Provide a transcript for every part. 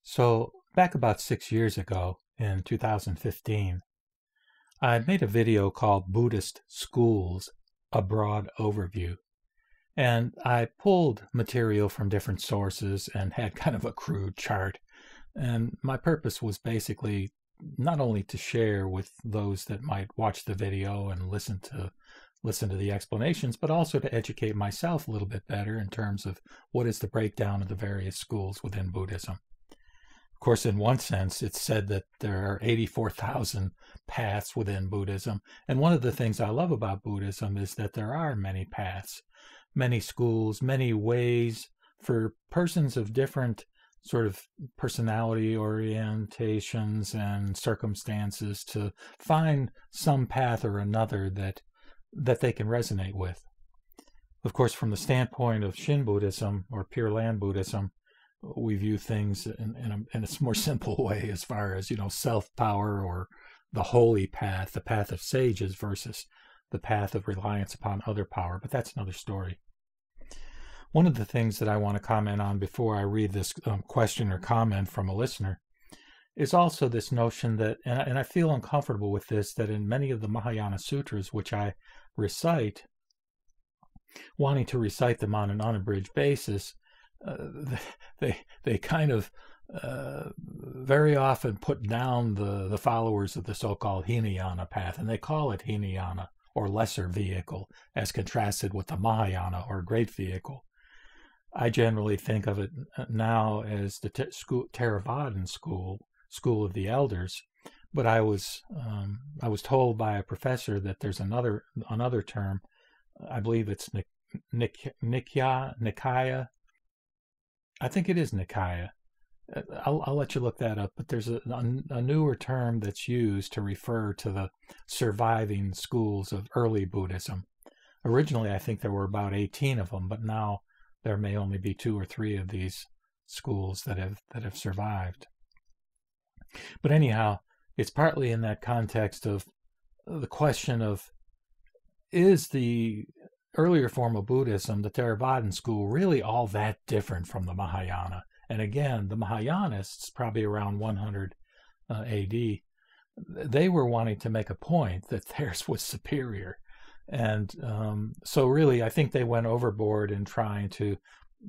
So, back about 6 years ago, in 2015, I made a video called Buddhist Schools, a Broad Overview. And I pulled material from different sources and had kind of a crude chart. And my purpose was basically not only to share with those that might watch the video and listen to the explanations, but also to educate myself a little bit better in terms of what is the breakdown of the various schools within Buddhism. Of course, in one sense, it's said that there are 84,000 paths within Buddhism. And one of the things I love about Buddhism is that there are many paths, many schools, many ways for persons of different sort of personality orientations and circumstances to find some path or another that they can resonate with. Of course, from the standpoint of Shin Buddhism or Pure Land Buddhism, we view things in a more simple way as far as, self-power or the holy path, the path of sages versus the path of reliance upon other power. But that's another story. One of the things that I want to comment on before I read this question or comment from a listener is also this notion that, and I feel uncomfortable with this, that in many of the Mahayana sutras, which I recite, wanting to recite them on an unabridged basis, they kind of very often put down the followers of the so-called Hinayana path, and they call it Hinayana, or lesser vehicle, as contrasted with the Mahayana, or great vehicle. I generally think of it now as the Theravadan school of the elders, but I was told by a professor that there's another term. I believe it's Nikaya. I think it is Nikaya. I'll let you look that up, but there's a newer term that's used to refer to the surviving schools of early Buddhism. Originally, I think there were about 18 of them, but now there may only be 2 or 3 of these schools that have survived. But anyhow, it's partly in that context of the question of, is the earlier form of Buddhism, the Theravadan school, really all that different from the Mahayana? And again, the Mahayanists, probably around 100 AD, they were wanting to make a point that theirs was superior. And so really, I think they went overboard in trying to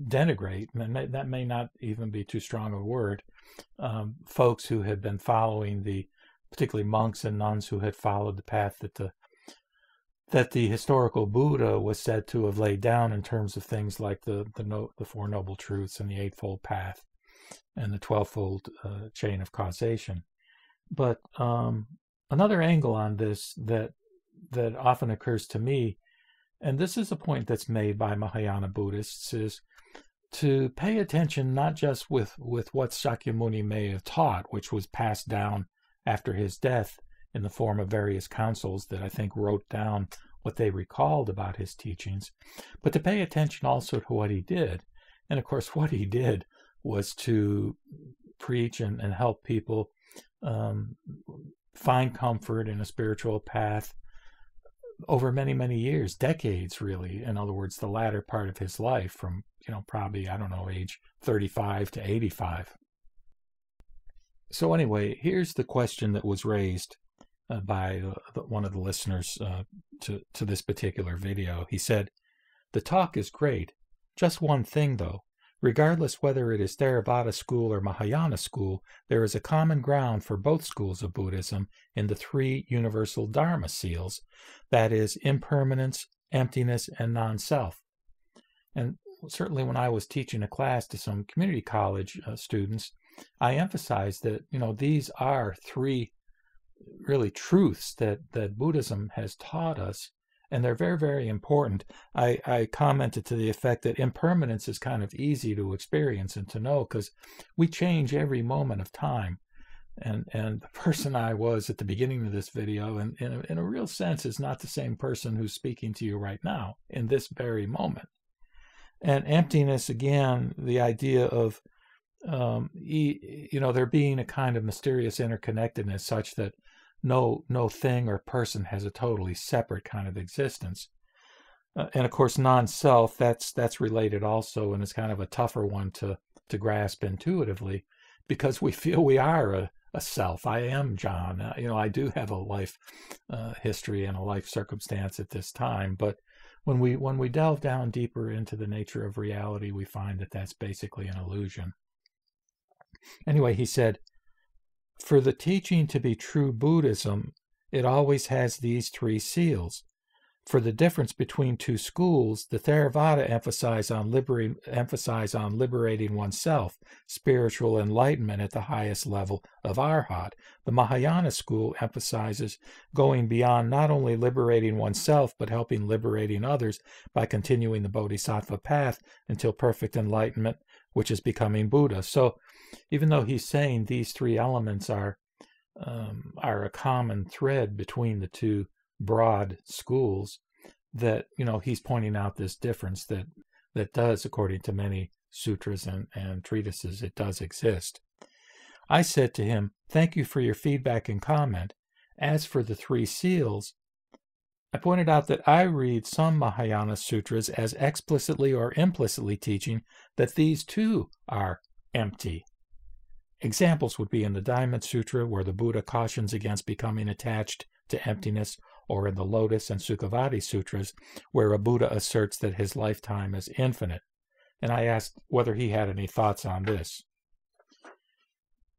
denigrate, and that may not even be too strong a word, folks who had been following particularly monks and nuns who had followed the path that the historical Buddha was said to have laid down in terms of things like the Four Noble Truths and the Eightfold Path and the 12-fold chain of causation. But another angle on this that often occurs to me, and this is a point that's made by Mahayana Buddhists, is to pay attention not just with what Shakyamuni may have taught, which was passed down after his death in the form of various councils that I think wrote down what they recalled about his teachings, but to pay attention also to what he did. And of course, what he did was to preach and help people find comfort in a spiritual path over many, many years, decades, really. In other words, the latter part of his life from, probably, age 35 to 85. So anyway, here's the question that was raised by one of the listeners to this particular video. He said, "The talk is great. Just one thing, though. Regardless whether it is Theravada school or Mahayana school, there is a common ground for both schools of Buddhism in the 3 universal Dharma seals, that is, impermanence, emptiness, and non-self." And certainly when I was teaching a class to some community college students, I emphasized that, these are 3 really truths that Buddhism has taught us, and they're very, very important. I commented to the effect that impermanence is kind of easy to experience and to know because we change every moment of time. And the person I was at the beginning of this video, in a real sense, is not the same person who's speaking to you right now in this very moment. And emptiness, again, the idea of, there being a kind of mysterious interconnectedness such that no thing or person has a totally separate kind of existence. And of course, non-self, that's related also, and it's kind of a tougher one to to grasp intuitively, because we feel we are a self. I am John. I do have a life history and a life circumstance at this time, but when we delve down deeper into the nature of reality, we find that that's basically an illusion. Anyway, he said, for the teaching to be true Buddhism, it always has these three seals. For the difference between two schools, the Theravada emphasize on liberating oneself, spiritual enlightenment at the highest level of arhat. The Mahayana school emphasizes going beyond not only liberating oneself, but helping liberating others by continuing the Bodhisattva path until perfect enlightenment, which is becoming Buddha. So even though he's saying these three elements are a common thread between the two broad schools, that he's pointing out this difference that does, according to many sutras and treatises, it does exist. I said to him, thank you for your feedback and comment. As for the three seals, I pointed out that I read some Mahayana sutras as explicitly or implicitly teaching that these too are empty. Examples would be in the Diamond Sutra, where the Buddha cautions against becoming attached to emptiness, or in the Lotus and Sukhavati Sutras, where a Buddha asserts that his lifetime is infinite. And I asked whether he had any thoughts on this.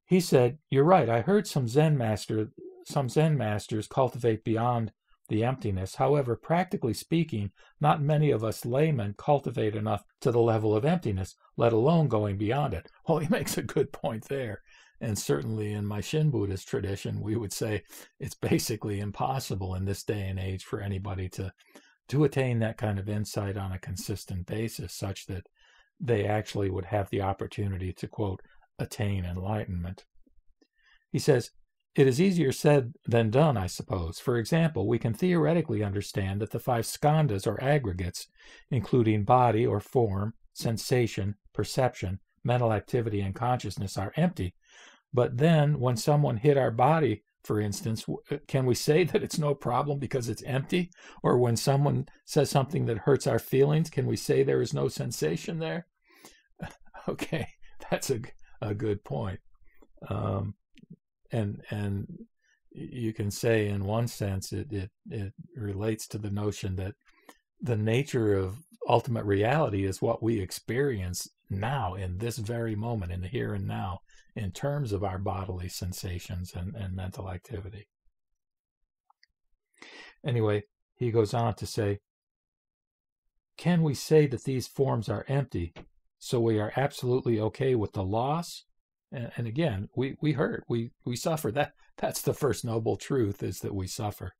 He said, you're right, I heard some Zen masters cultivate beyond the emptiness. However, practically speaking, not many of us laymen cultivate enough to the level of emptiness, let alone going beyond it. Well, he makes a good point there. And certainly in my Shin Buddhist tradition, we would say it's basically impossible in this day and age for anybody to attain that kind of insight on a consistent basis, such that they actually would have the opportunity to, quote, attain enlightenment. He says, it is easier said than done, I suppose. For example, we can theoretically understand that the 5 skandhas or aggregates, including body or form, sensation, perception, mental activity, and consciousness, are empty. But then when someone hit our body, for instance, can we say that it's no problem because it's empty? Or when someone says something that hurts our feelings, can we say there is no sensation there? Okay, that's a good point. And you can say in one sense it relates to the notion that the nature of ultimate reality is what we experience now, in this very moment, in the here and now, in terms of our bodily sensations and mental activity. Anyway, he goes on to say, can we say that these forms are empty, so we are absolutely okay with the loss? And again, we hurt, we suffer. That's the first noble truth, is that we suffer.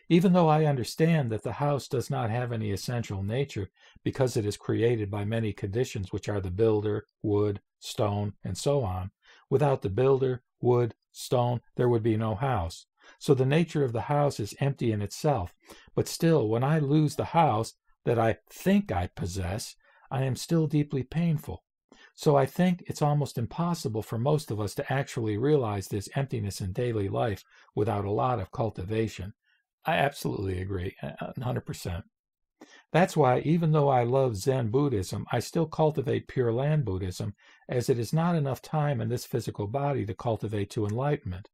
Even though I understand that the house does not have any essential nature, because it is created by many conditions, which are the builder, wood, stone, and so on. Without the builder, wood, stone, there would be no house. So the nature of the house is empty in itself. But still, when I lose the house that I think I possess, I am still deeply painful. So I think it's almost impossible for most of us to actually realize this emptiness in daily life without a lot of cultivation. I absolutely agree, 100%. That's why, even though I love Zen Buddhism, I still cultivate Pure Land Buddhism, as it is not enough time in this physical body to cultivate to enlightenment.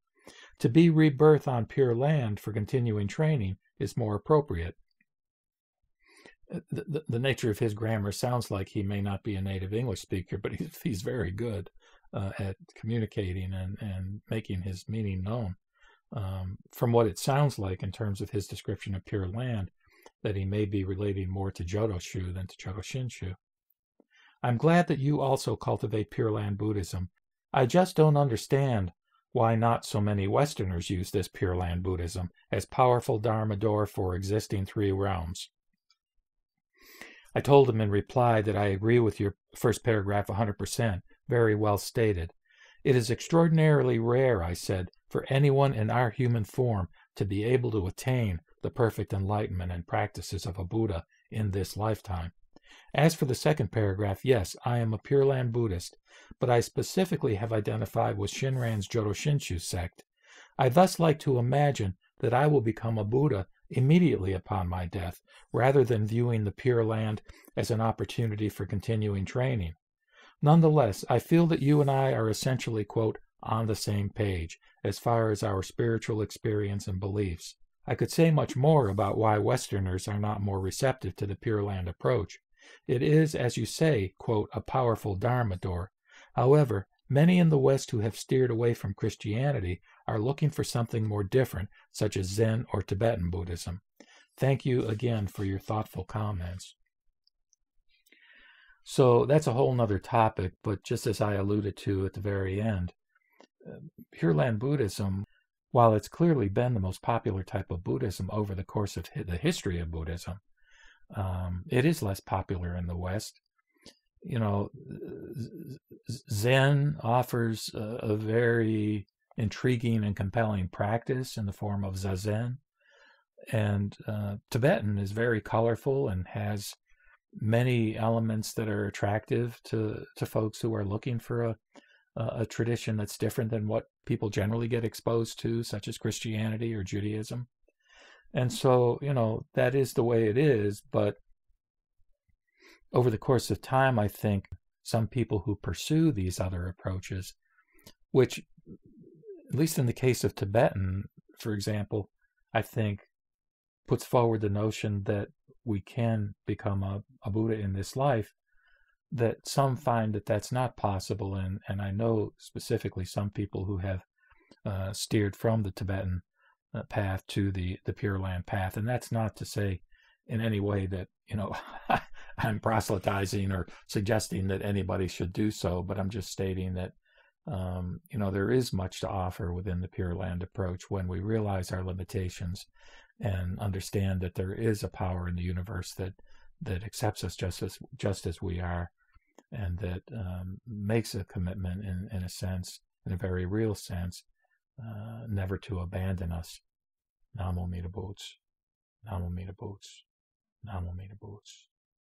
To be rebirth on Pure Land for continuing training is more appropriate. The nature of his grammar sounds like he may not be a native English speaker, but he's very good at communicating and making his meaning known. From what it sounds like in terms of his description of Pure Land, that he may be relating more to Jodoshu than to Jodo Shinshu. I'm glad that you also cultivate Pure Land Buddhism. I just don't understand why not so many Westerners use this Pure Land Buddhism as powerful Dharma door for existing 3 realms. I told him in reply that I agree with your first paragraph 100%, very well stated. It is extraordinarily rare, I said, for anyone in our human form to be able to attain the perfect enlightenment and practices of a Buddha in this lifetime. As for the second paragraph, yes, I am a Pure Land Buddhist, but I specifically have identified with Shinran's Jodo Shinshu sect. I thus like to imagine that I will become a Buddha immediately upon my death, rather than viewing the Pure Land as an opportunity for continuing training. Nonetheless, I feel that you and I are essentially, quote, on the same page as far as our spiritual experience and beliefs. I could say much more about why Westerners are not more receptive to the Pure Land approach. It is, as you say, quote, a powerful Dharma door. However, many in the West who have steered away from Christianity are looking for something more different, such as Zen or Tibetan Buddhism. Thank you again for your thoughtful comments. So that's a whole nother topic, but just as I alluded to at the very end, Pure Land Buddhism, while it's clearly been the most popular type of Buddhism over the course of the history of Buddhism, it is less popular in the West. You know, Zen offers a very intriguing and compelling practice in the form of Zazen, and Tibetan is very colorful and has many elements that are attractive to folks who are looking for a tradition that's different than what people generally get exposed to, such as Christianity or Judaism. And so, you know, that is the way it is. But over the course of time, I think some people who pursue these other approaches, which, at least in the case of Tibetan, for example, I think puts forward the notion that we can become a Buddha in this life, that some find that that's not possible. And I know specifically some people who have steered from the Tibetan path to the Pure Land path. And that's not to say in any way that, you know, I'm proselytizing or suggesting that anybody should do so, but I'm just stating that, you know, there is much to offer within the Pure Land approach when we realize our limitations and understand that there is a power in the universe that accepts us just as we are, and that makes a commitment in a sense, in a very real sense, never to abandon us. Namo Mita Boots. Namo Mita Boots. Namo Mita Boots.